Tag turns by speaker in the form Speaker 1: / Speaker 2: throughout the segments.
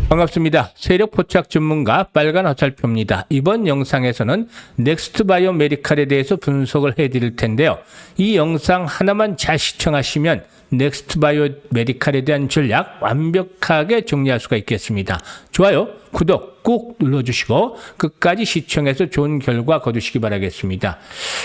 Speaker 1: 반갑습니다. 세력 포착 전문가 빨간 화살표입니다. 이번 영상에서는 넥스트바이오 메디칼에 대해서 분석을 해드릴 텐데요. 이 영상 하나만 잘 시청하시면 넥스트바이오 메디칼에 대한 전략 완벽하게 정리할 수가 있겠습니다. 좋아요, 구독 꼭 눌러주시고 끝까지 시청해서 좋은 결과 거두시기 바라겠습니다.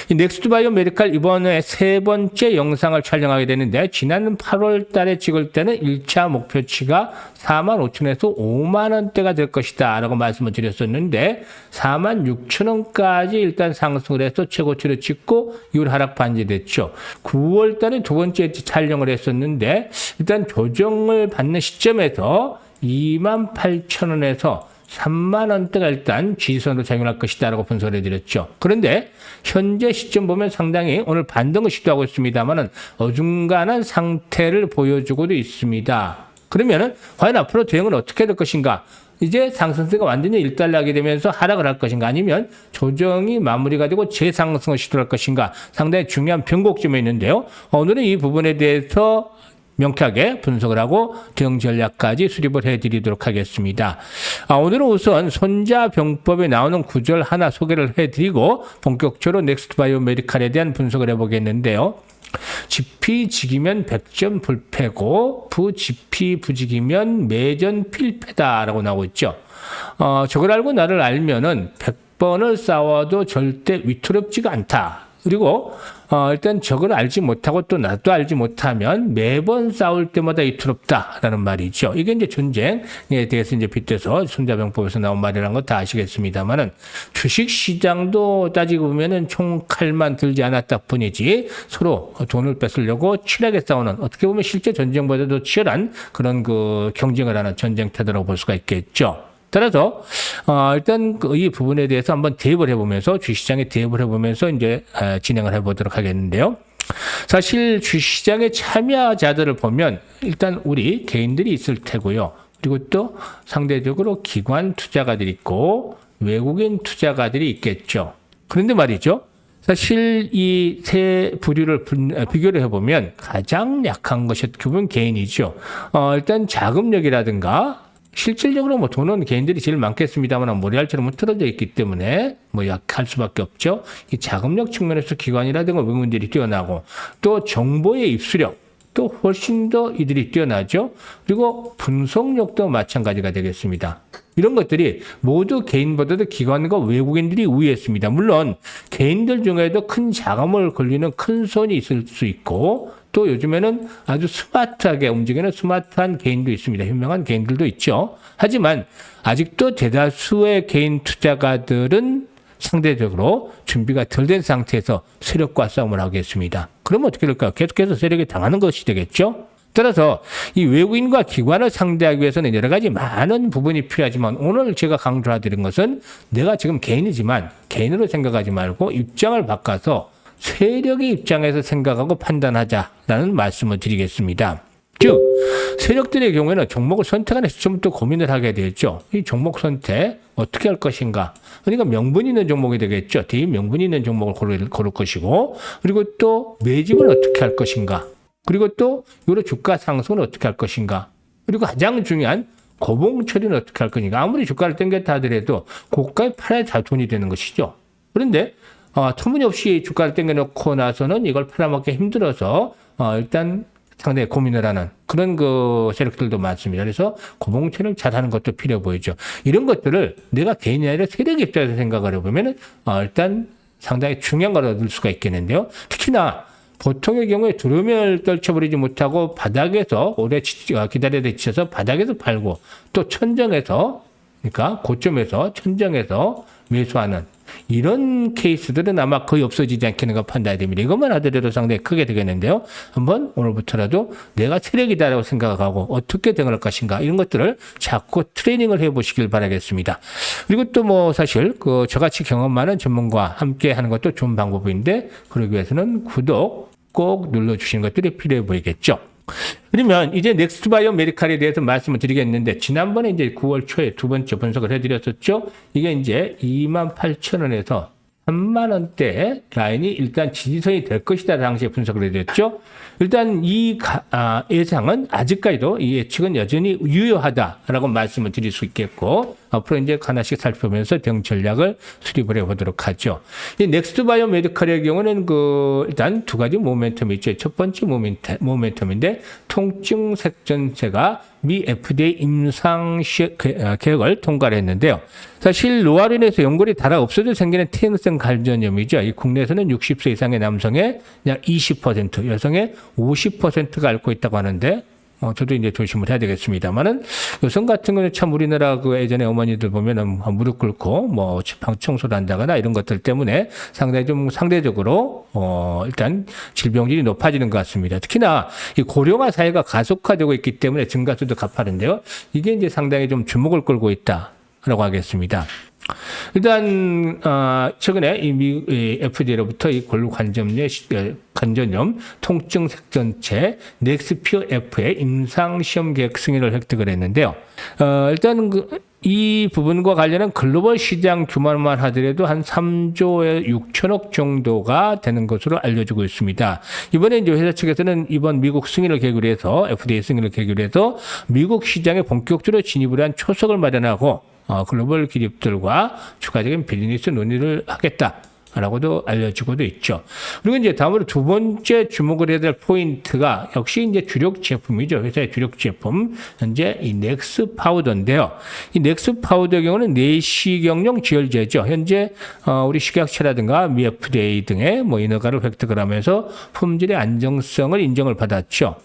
Speaker 1: 이 넥스트바이오 메디칼 이번에 세 번째 영상을 촬영하게 되는데, 지난 8월 달에 찍을 때는 1차 목표치가 45,000원에서 50,000원대가 될 것이다 라고 말씀을 드렸었는데, 46,000원까지 일단 상승을 해서 최고치를 찍고 이후로 하락 반지됐죠. 9월 달에 두 번째 촬영을 했었는데, 일단 조정을 받는 시점에서 28,000원에서 30,000원대가 일단 지지선으로 작용할 것이다 라고 분석을 해드렸죠. 그런데 현재 시점 보면 상당히 오늘 반등을 시도하고 있습니다만은 어중간한 상태를 보여주고도 있습니다. 그러면은 과연 앞으로 대응은 어떻게 될 것인가? 이제 상승세가 완전히 일단락이 되면서 하락을 할 것인가, 아니면 조정이 마무리가 되고 재상승을 시도할 것인가, 상당히 중요한 변곡점에 있는데요. 오늘은 이 부분에 대해서 명쾌하게 분석을 하고 대응 전략까지 수립을 해드리도록 하겠습니다. 오늘은 우선 손자병법에 나오는 구절 하나 소개를 해드리고 본격적으로 넥스트바이오 메디칼에 대한 분석을 해보겠는데요. 지피지기면 백전 불패고 부지피부지기면 매전 필패다라고 나오고 있죠. 저걸 알고 나를 알면은 100번을 싸워도 절대 위태롭지가 않다. 그리고 일단 저걸 알지 못하고 또 나도 알지 못하면 매번 싸울 때마다 위태롭다라는 말이죠. 이게 이제 전쟁에 대해서 이제 빗대서 손자병법에서 나온 말이라는 거 다 아시겠습니다만은, 주식 시장도 따지고 보면은 총칼만 들지 않았다 뿐이지 서로 돈을 뺏으려고 치열하게 싸우는, 어떻게 보면 실제 전쟁보다도 치열한 그런 그 경쟁을 하는 전쟁터라고 볼 수가 있겠죠. 따라서 일단 이 부분에 대해서 한번 대입을 해보면서, 주식시장에 대입을 해보면서 이제 진행을 해보도록 하겠는데요. 사실 주식시장의 참여자들을 보면 일단 우리 개인들이 있을 테고요. 그리고 또 상대적으로 기관 투자가들이 있고 외국인 투자가들이 있겠죠. 그런데 말이죠, 사실 이 세 부류를 비교를 해보면 가장 약한 것이 어떻게 보면 개인이죠. 일단 자금력이라든가, 실질적으로 뭐 돈은 개인들이 제일 많겠습니다만 모래알처럼 틀어져 있기 때문에 뭐 약할 수밖에 없죠. 이 자금력 측면에서 기관이라든가 외국인들이 뛰어나고, 또 정보의 입수력 또 훨씬 더 이들이 뛰어나죠. 그리고 분석력도 마찬가지가 되겠습니다. 이런 것들이 모두 개인보다도 기관과 외국인들이 우위했습니다. 물론 개인들 중에도 큰 자금을 걸리는 큰 손이 있을 수 있고, 또 요즘에는 아주 스마트하게 움직이는 스마트한 개인도 있습니다. 현명한 개인들도 있죠. 하지만 아직도 대다수의 개인 투자가들은 상대적으로 준비가 덜 된 상태에서 세력과 싸움을 하겠습니다. 그러면 어떻게 될까요? 계속해서 세력이 당하는 것이 되겠죠. 따라서 이 외국인과 기관을 상대하기 위해서는 여러 가지 많은 부분이 필요하지만, 오늘 제가 강조해드린 것은 내가 지금 개인이지만 개인으로 생각하지 말고 입장을 바꿔서 세력의 입장에서 생각하고 판단하자라는 말씀을 드리겠습니다. 즉, 세력들의 경우에는 종목을 선택하는 시점부터 고민을 하게 되죠. 이 종목 선택 어떻게 할 것인가. 그러니까 명분 있는 종목이 되겠죠. 대입 명분 있는 종목을 고를 것이고, 그리고 또 매집을 어떻게 할 것인가. 그리고 또 요로 주가 상승은 어떻게 할 것인가. 그리고 가장 중요한 고봉 처리는 어떻게 할 것인가. 아무리 주가를 땡겼다 하더라도 고가에 팔아야 다 돈이 되는 것이죠. 그런데 터무니없이 주가를 땡겨놓고 나서는 이걸 팔아먹기 힘들어서 일단 상당히 고민을 하는 그런 그 세력들도 많습니다. 그래서 고봉처리를 잘하는 것도 필요해 보이죠. 이런 것들을 내가 개인이 아니라 세력 입장에서 생각을 해보면 일단 상당히 중요한 걸 얻을 수가 있겠는데요. 특히나 보통의 경우에 두루미를 떨쳐버리지 못하고 바닥에서 오래 기다려야 지쳐서 바닥에서 팔고, 또 천정에서, 그러니까 고점에서 천정에서 매수하는 이런 케이스들은 아마 거의 없어지지 않겠는가 판단이 됩니다. 이것만 하더라도 상당히 크게 되겠는데요. 한번 오늘부터라도 내가 세력이다라고 생각하고 어떻게 대응할 것인가, 이런 것들을 자꾸 트레이닝을 해보시길 바라겠습니다. 그리고 또 뭐 사실 저같이 경험 많은 전문가와 함께 하는 것도 좋은 방법인데, 그러기 위해서는 구독 꼭 눌러주시는 것들이 필요해 보이겠죠. 그러면 이제 넥스트바이오 메디칼에 대해서 말씀을 드리겠는데, 지난번에 이제 9월 초에 두 번째 분석을 해드렸었죠. 이게 이제 28,000원에서 3만 원대 라인이 일단 지지선이 될 것이다 당시에 분석을 해드렸죠. 일단 이 예상은 아직까지도 이 예측은 여전히 유효하다라고 말씀을 드릴 수 있겠고 앞으로 이제 하나씩 살펴보면서 대응 전략을 수립을 해보도록 하죠. 이 넥스트 바이오 메디컬의 경우는 일단 두 가지 모멘텀이 있죠. 첫 번째 모멘텀인데 통증 색전체가 미 FDA 임상 계획을 통과를 했는데요. 사실 노화로 인해서 연골이 닳아 없어져 생기는 퇴행성 관절염이죠. 이 국내에서는 60세 이상의 남성의 약 20%, 여성의 50%가 앓고 있다고 하는데 저도 이제 조심을 해야 되겠습니다만은 여성 같은 경우는 참 우리나라 예전에 어머니들 보면은 무릎 꿇고 방 청소를 한다거나 이런 것들 때문에 상당히 좀 상대적으로 일단 질병률이 높아지는 것 같습니다. 특히나 이 고령화 사회가 가속화되고 있기 때문에 증가수도 가파른데요. 이게 이제 상당히 좀 주목을 끌고 있다라고 하겠습니다. 일단 최근에 이 FDA로부터 이 관절염 통증 색전체 넥스피어 F의 임상 시험 계획 승인을 획득을 했는데요. 일단 이 부분과 관련한 글로벌 시장 규모만 하더라도 한 3조에 6천억 정도가 되는 것으로 알려지고 있습니다. 이번에 이제 회사 측에서는 이번 미국 승인을 계기로 해서 FDA 승인을 계기로 해서 미국 시장에 본격적으로 진입을 한 초석을 마련하고 글로벌 기업들과 추가적인 비즈니스 논의를 하겠다라고도 알려지고도 있죠. 그리고 이제 다음으로 두 번째 주목을 해야 될 포인트가 역시 이제 주력 제품이죠. 회사의 주력 제품. 현재 이 넥스 파우더인데요. 이 넥스 파우더의 경우는 내시경용 지혈제죠. 현재 우리 식약처라든가 미 FDA 등의 인허가를 획득을 하면서 품질의 안정성을 인정을 받았죠.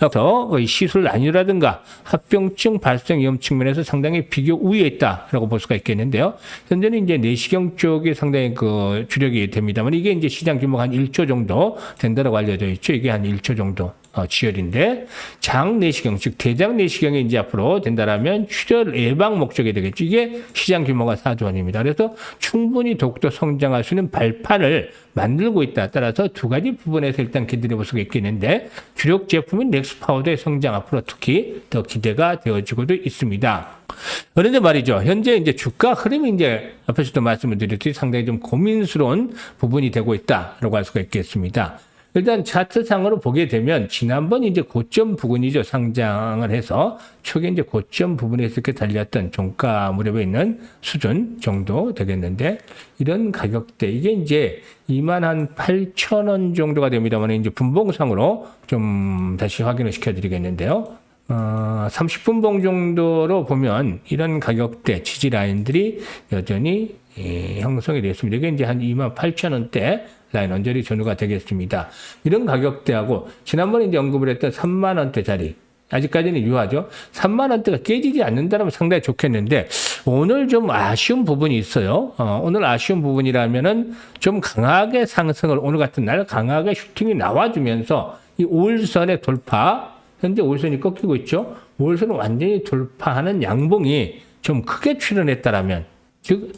Speaker 1: 그래서 시술 난이도라든가 합병증 발생 위험 측면에서 상당히 비교 우위에 있다라고 볼 수가 있겠는데요. 현재는 이제 내시경 쪽이 상당히 주력이 됩니다만 이게 이제 시장 규모가 한 1조 정도 된다라고 알려져 있죠. 이게 한 1조 정도 지혈인데 장 내시경 즉 대장 내시경이 이제 앞으로 된다라면 출혈 예방 목적이 되겠죠. 이게 시장 규모가 4조 원입니다. 그래서 충분히 더욱더 성장할 수 있는 발판을 만들고 있다. 따라서 두 가지 부분에서 일단 기대해 볼 수가 있겠는데 주력 제품인 넥스 파우더의 성장 앞으로 특히 더 기대가 되어지고도 있습니다. 그런데 말이죠. 현재 이제 주가 흐름이 이제 앞에서도 말씀을 드렸듯이 상당히 좀 고민스러운 부분이 되고 있다라고 할 수가 있겠습니다. 일단 차트상으로 보게 되면 지난번 이제 고점 부근이죠. 상장을 해서 초기 이제 고점 부분에서 이렇게 달렸던 종가 무렵에 있는 수준 정도 되겠는데 이런 가격대 이게 이제 28,000원 정도가 됩니다만 이제 분봉상으로 좀 다시 확인을 시켜드리겠는데요. 30분봉 정도로 보면 이런 가격대 지지 라인들이 여전히 형성이 됐습니다. 이게 이제 한 28,000원대 라인 언저리 전후가 되겠습니다. 이런 가격대하고 지난번에 이제 언급을 했던 3만 원대짜리 아직까지는 유효하죠. 3만 원대가 깨지지 않는다면 상당히 좋겠는데 오늘 좀 아쉬운 부분이 있어요. 오늘 아쉬운 부분이라면은 좀 강하게 상승을 오늘 같은 날 강하게 슈팅이 나와주면서 이 5일선의 돌파 현재 5일선이 꺾이고 있죠. 5일선을 완전히 돌파하는 양봉이 좀 크게 출현했다라면 즉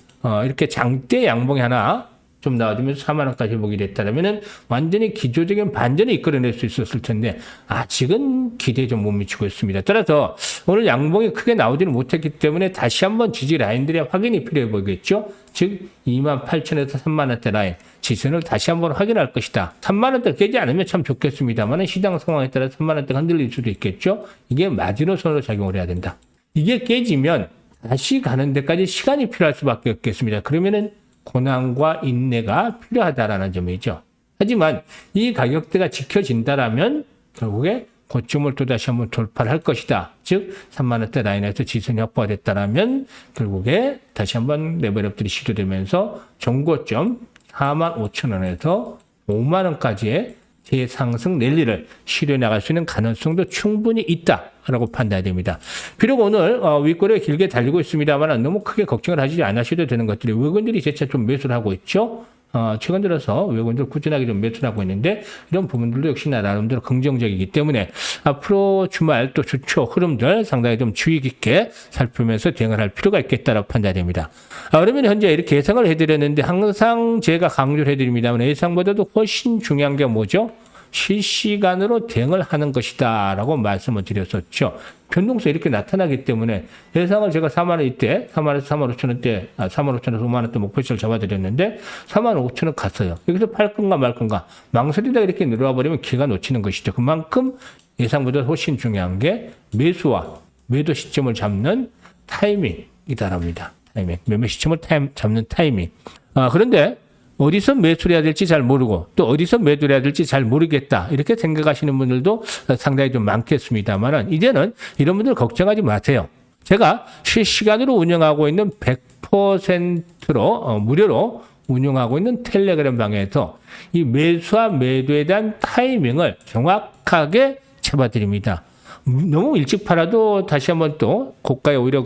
Speaker 1: 이렇게 장대 양봉이 하나 좀 나와주면서 4만 원까지 보게 됐다면은 완전히 기조적인 반전을 이끌어낼 수 있었을 텐데 아직은 기대에 좀 못 미치고 있습니다. 따라서 오늘 양봉이 크게 나오지는 못했기 때문에 다시 한번 지지 라인들의 확인이 필요해 보이겠죠. 즉 28,000에서 3만 원대 라인 지선을 다시 한번 확인할 것이다. 3만 원대 깨지 않으면 참 좋겠습니다만 시장 상황에 따라 3만 원대가 흔들릴 수도 있겠죠. 이게 마지노선으로 작용을 해야 된다. 이게 깨지면 다시 가는 데까지 시간이 필요할 수밖에 없겠습니다. 그러면은 고난과 인내가 필요하다라는 점이죠. 하지만 이 가격대가 지켜진다라면 결국에 고점을 또다시 한번 돌파를 할 것이다. 즉 3만 원대 라인에서 지선이 확보가 됐다라면 결국에 다시 한번 레벨업들이 시도되면서 정고점 45,000원에서 5만 원까지의 재상승 랠리를 실현해 나갈 수 있는 가능성도 충분히 있다라고 판단이 됩니다. 비록 오늘 윗꼬리가 길게 달리고 있습니다만 너무 크게 걱정을 하지 않으셔도 되는 것들이 외국인들이 재차 좀 매수를 하고 있죠. 최근 들어서 외국인들 꾸준하게 좀 매수를 하고 있는데 이런 부분들도 역시나 나름대로 긍정적이기 때문에 앞으로 주말 또 주초 흐름들 상당히 좀 주의 깊게 살피면서 대응을 할 필요가 있겠다라고 판단됩니다. 그러면 현재 이렇게 예상을 해드렸는데 항상 제가 강조를 해드립니다만 예상보다도 훨씬 중요한 게 뭐죠? 실시간으로 대응을 하는 것이다라고 말씀을 드렸었죠. 변동성이 이렇게 나타나기 때문에 예상을 제가 4만 원 이때 4만에서 4만 5천 원대 4만 5천에서 5만 원대 목표치를 잡아드렸는데 4만 5천 원 갔어요. 여기서 팔 건가 말 건가 망설이다 이렇게 내려와 버리면 기가 놓치는 것이죠. 그만큼 예상보다 훨씬 중요한 게 매수와 매도 시점을 잡는 타이밍이다랍니다. 타이밍. 매매 시점을 잡는 타이밍. 그런데 어디서 매수를 해야 될지 잘 모르고 또 어디서 매도를 해야 될지 잘 모르겠다 이렇게 생각하시는 분들도 상당히 좀 많겠습니다만 이제는 이런 분들 걱정하지 마세요. 제가 실시간으로 운영하고 있는 100%로 무료로 운영하고 있는 텔레그램 방에서 이 매수와 매도에 대한 타이밍을 정확하게 잡아드립니다. 너무 일찍 팔아도 다시 한번 또 고가에 오히려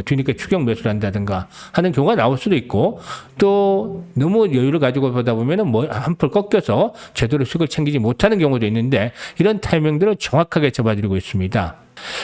Speaker 1: 뒤늦게 추격 매수를 한다든가 하는 경우가 나올 수도 있고 또 너무 여유를 가지고 보다 보면은 한풀 꺾여서 제대로 수익을 챙기지 못하는 경우도 있는데 이런 타이밍들을 정확하게 잡아드리고 있습니다.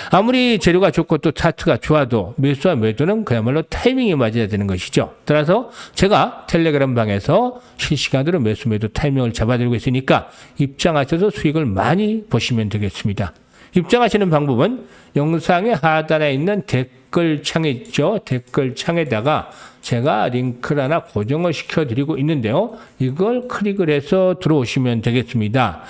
Speaker 1: 아무리 재료가 좋고 또 차트가 좋아도 매수와 매도는 그야말로 타이밍이 맞아야 되는 것이죠. 따라서 제가 텔레그램 방에서 실시간으로 매수 매도 타이밍을 잡아드리고 있으니까 입장하셔서 수익을 많이 보시면 되겠습니다. 입장하시는 방법은 영상의 하단에 있는 댓글창에 있죠. 댓글창에다가 제가 링크를 하나 고정을 시켜드리고 있는데요. 이걸 클릭을 해서 들어오시면 되겠습니다.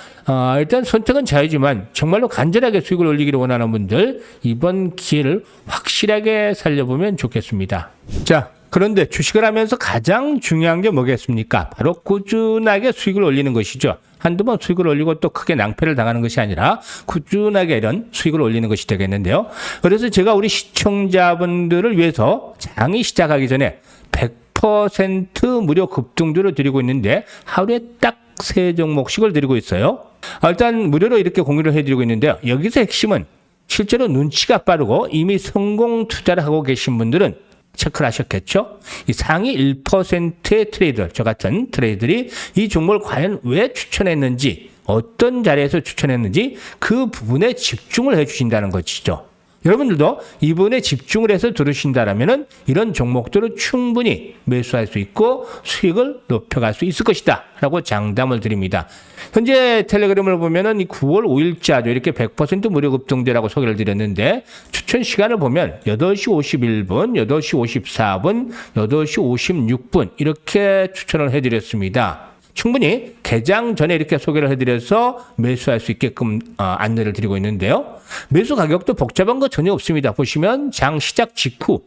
Speaker 1: 일단 선택은 자유지만 정말로 간절하게 수익을 올리기를 원하는 분들 이번 기회를 확실하게 살려보면 좋겠습니다. 자, 그런데 주식을 하면서 가장 중요한 게 뭐겠습니까? 바로 꾸준하게 수익을 올리는 것이죠. 한두 번 수익을 올리고 또 크게 낭패를 당하는 것이 아니라 꾸준하게 이런 수익을 올리는 것이 되겠는데요. 그래서 제가 우리 시청자분들을 위해서 장이 시작하기 전에 100% 무료 급등주를 드리고 있는데 하루에 딱 3종목씩을 드리고 있어요. 일단 무료로 이렇게 공유를 해드리고 있는데요. 여기서 핵심은 실제로 눈치가 빠르고 이미 성공 투자를 하고 계신 분들은 체크를 하셨겠죠? 이 상위 1%의 트레이더, 저 같은 트레이더들이 이 종목을 과연 왜 추천했는지, 어떤 자리에서 추천했는지 그 부분에 집중을 해주신다는 것이죠. 여러분들도 이 부분에 집중을 해서 들으신다라면은 이런 종목들을 충분히 매수할 수 있고 수익을 높여갈 수 있을 것이다 라고 장담을 드립니다. 현재 텔레그램을 보면은 이 9월 5일자죠. 이렇게 100% 무료 급등제라고 소개를 드렸는데 추천 시간을 보면 8시 51분, 8시 54분, 8시 56분 이렇게 추천을 해드렸습니다. 충분히 개장 전에 이렇게 소개를 해드려서 매수할 수 있게끔 안내를 드리고 있는데요. 매수 가격도 복잡한 거 전혀 없습니다. 보시면 장 시작 직후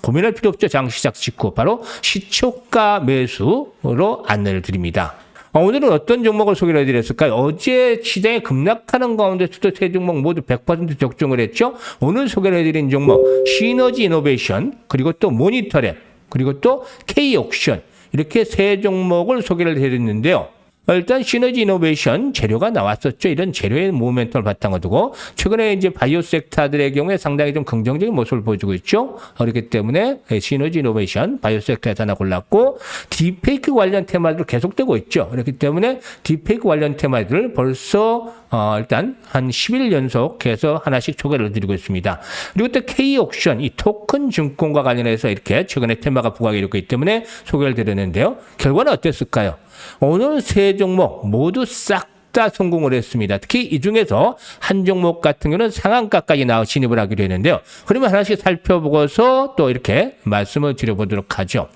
Speaker 1: 고민할 필요 없죠. 장 시작 직후 바로 시초가 매수로 안내를 드립니다. 오늘은 어떤 종목을 소개를 해드렸을까요? 어제 시장에 급락하는 가운데서도 세 종목 모두 100% 적중을 했죠. 오늘 소개를 해드린 종목 시너지 이노베이션 그리고 또 모니터랩 그리고 또 K옥션 이렇게 세 종목을 소개를 해드렸는데요. 일단 시너지 이노베이션 재료가 나왔었죠. 이런 재료의 모멘텀을 바탕으로 두고 최근에 이제 바이오 섹터들의 경우에 상당히 좀 긍정적인 모습을 보여주고 있죠. 그렇기 때문에 시너지 이노베이션 바이오 섹터에서 하나 골랐고 딥페이크 관련 테마들 계속되고 있죠. 그렇기 때문에 딥페이크 관련 테마들을 벌써 일단 한 10일 연속해서 하나씩 소개를 드리고 있습니다. 그리고 또 K옥션 이 토큰 증권과 관련해서 이렇게 최근에 테마가 부각이 되고 있기 때문에 소개를 드렸는데요. 결과는 어땠을까요? 오늘 세 종목 모두 싹 다 성공을 했습니다. 특히 이 중에서 한 종목 같은 경우는 상한가까지 진입을 하기로 했는데요. 그러면 하나씩 살펴보고서 또 이렇게 말씀을 드려보도록 하죠.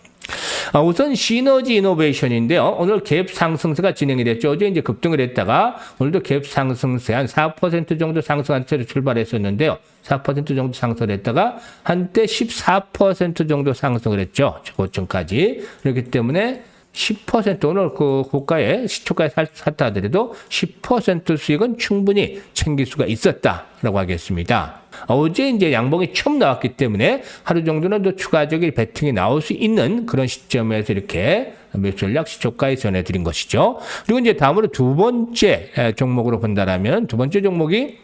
Speaker 1: 우선 시너지 이노베이션인데요. 오늘 갭 상승세가 진행이 됐죠. 어제 이제 급등을 했다가 오늘도 갭 상승세 한 4% 정도 상승한 채로 출발했었는데요. 4% 정도 상승을 했다가 한때 14% 정도 상승을 했죠. 고점까지. 그렇기 때문에 10% 오늘 그 고가에 시초가에 샀다 하더라도 10% 수익은 충분히 챙길 수가 있었다라고 하겠습니다. 어제 이제 양봉이 처음 나왔기 때문에 하루 정도는 더 추가적인 베팅이 나올 수 있는 그런 시점에서 이렇게 매수 전략 시초가에 전해드린 것이죠. 그리고 이제 다음으로 두 번째 종목으로 본다라면 두 번째 종목이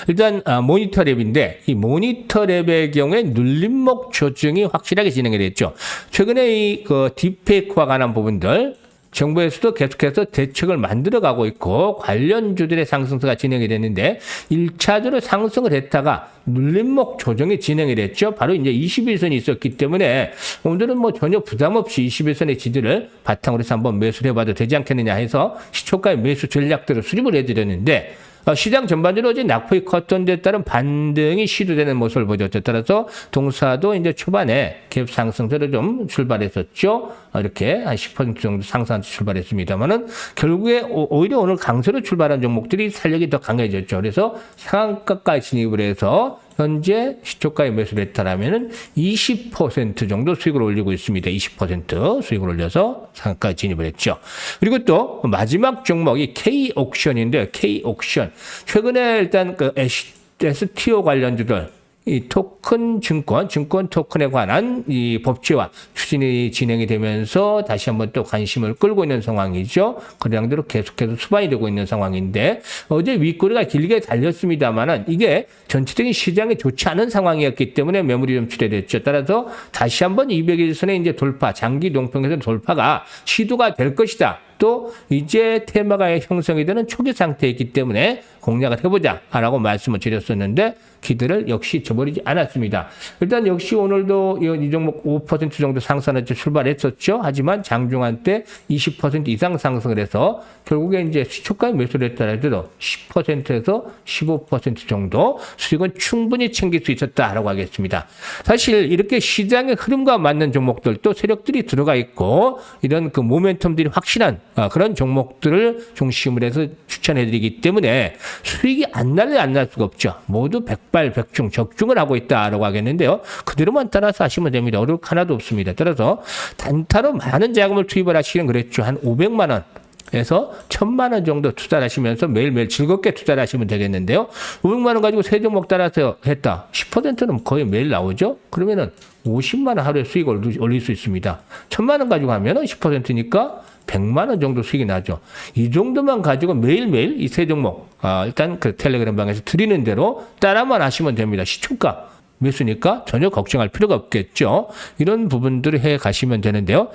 Speaker 1: 일단 모니터랩인데 이 모니터랩의 경우에 눌림목 조정이 확실하게 진행이 됐죠. 최근에 이 딥페이크와 관한 부분들 정부에서도 계속해서 대책을 만들어가고 있고 관련주들의 상승세가 진행이 됐는데 1차적으로 상승을 했다가 눌림목 조정이 진행이 됐죠. 바로 이제 21선이 있었기 때문에 오늘은 뭐 전혀 부담 없이 21선의 지지를 바탕으로 해서 한번 매수를 해봐도 되지 않겠느냐 해서 시초가의 매수 전략들을 수립을 해드렸는데 시장 전반적으로 어제 낙폭이 컸던 데 따른 반등이 시도되는 모습을 보였죠. 따라서 동사도 이제 초반에 갭 상승세로 좀 출발했었죠. 이렇게 한 10% 정도 상승한 출발했습니다만은 결국에 오히려 오늘 강세로 출발한 종목들이 탄력이 더 강해졌죠. 그래서 상한가까지 진입을 해서 현재 시초가에 매수를 했다라면은 20% 정도 수익을 올리고 있습니다. 20% 수익을 올려서 상한가에 진입을 했죠. 그리고 또 마지막 종목이 K옥션인데 K옥션 최근에 일단 그 STO 관련주들 이 토큰 증권 토큰에 관한 이 법제화 추진이 진행이 되면서 다시 한번 또 관심을 끌고 있는 상황이죠. 그량대로 계속해서 수반이 되고 있는 상황인데 어제 윗꼬리가 길게 달렸습니다만은 이게 전체적인 시장에 좋지 않은 상황이었기 때문에 매물이 좀 출회됐죠. 따라서 다시 한번 200일선의 이제 돌파, 장기 동평에서 돌파가 시도가 될 것이다. 또 이제 테마가 형성이 되는 초기 상태에 있기 때문에 공략을 해보자라고 말씀을 드렸었는데 기대를 역시 저버리지 않았습니다. 일단 역시 오늘도 이 종목 5% 정도 상승을 출발했었죠. 하지만 장중한 때 20% 이상 상승을 해서 결국에 이제 시초가에 매수를 했더라도 10%에서 15% 정도 수익은 충분히 챙길 수 있었다라고 하겠습니다. 사실 이렇게 시장의 흐름과 맞는 종목들도 세력들이 들어가 있고 이런 그 모멘텀들이 확실한 그런 종목들을 중심으로 해서 추천해드리기 때문에 수익이 안 날 수가 없죠. 모두 백발백중 적중을 하고 있다라고 하겠는데요. 그대로만 따라서 하시면 됩니다. 어려울 거 하나도 없습니다. 따라서 단타로 많은 자금을 투입을 하시기는 그랬죠. 한 500만 원. 에서 1000만 원 정도 투자를 하시면서 매일매일 즐겁게 투자를 하시면 되겠는데요. 500만 원 가지고 세 종목 따라서 했다. 10%는 거의 매일 나오죠. 그러면은 50만 원 하루에 수익을 올릴 수 있습니다. 1000만 원 가지고 하면은 10%니까 100만 원 정도 수익이 나죠. 이 정도만 가지고 매일매일 이 세 종목 일단 그 텔레그램 방에서 드리는 대로 따라만 하시면 됩니다. 시초가 매수니까 전혀 걱정할 필요가 없겠죠. 이런 부분들을 해 가시면 되는데요.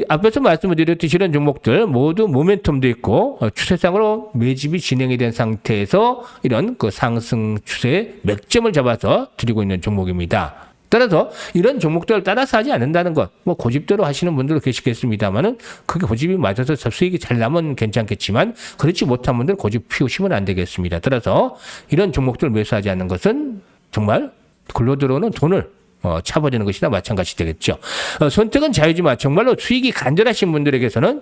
Speaker 1: 앞에서 말씀을 드렸듯이 이런 종목들 모두 모멘텀도 있고 추세상으로 매집이 진행이 된 상태에서 이런 그 상승 추세의 맥점을 잡아서 드리고 있는 종목입니다. 따라서 이런 종목들을 따라서 하지 않는다는 것, 뭐 고집대로 하시는 분들도 계시겠습니다만은 그게 고집이 맞아서 수익이 잘 나면 괜찮겠지만 그렇지 못한 분들 고집 피우시면 안 되겠습니다. 따라서 이런 종목들을 매수하지 않는 것은 정말 굴러 들어오는 돈을 차버리는 것이나 마찬가지 되겠죠. 선택은 자유지만 정말로 수익이 간절하신 분들에게서는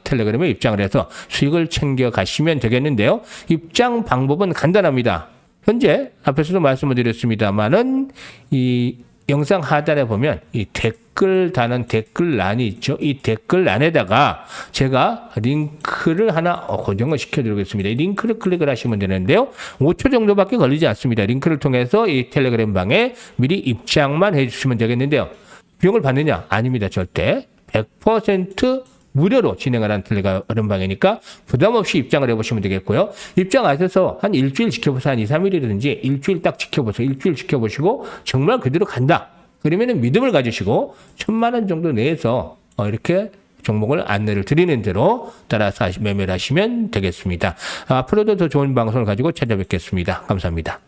Speaker 1: 텔레그램에 입장을 해서 수익을 챙겨 가시면 되겠는데요. 입장 방법은 간단합니다. 현재 앞에서도 말씀을 드렸습니다만은 이 영상 하단에 보면 이 댓글 다는 댓글란이 있죠. 이 댓글란에다가 제가 링크를 하나 고정을 시켜드리겠습니다. 이 링크를 클릭을 하시면 되는데요. 5초 정도밖에 걸리지 않습니다. 링크를 통해서 이 텔레그램 방에 미리 입장만 해주시면 되겠는데요. 비용을 받느냐? 아닙니다. 절대. 100% 무료로 진행을 하는 텔레그램 방이니까 부담 없이 입장을 해보시면 되겠고요. 입장하셔서 한 일주일 지켜보세요. 한 2, 3일이든지 일주일 딱 지켜보세요. 일주일 지켜보시고 정말 그대로 간다. 그러면 믿음을 가지시고 1000만 원 정도 내에서 이렇게 종목을 안내를 드리는 대로 따라서 매매를 하시면 되겠습니다. 앞으로도 더 좋은 방송을 가지고 찾아뵙겠습니다. 감사합니다.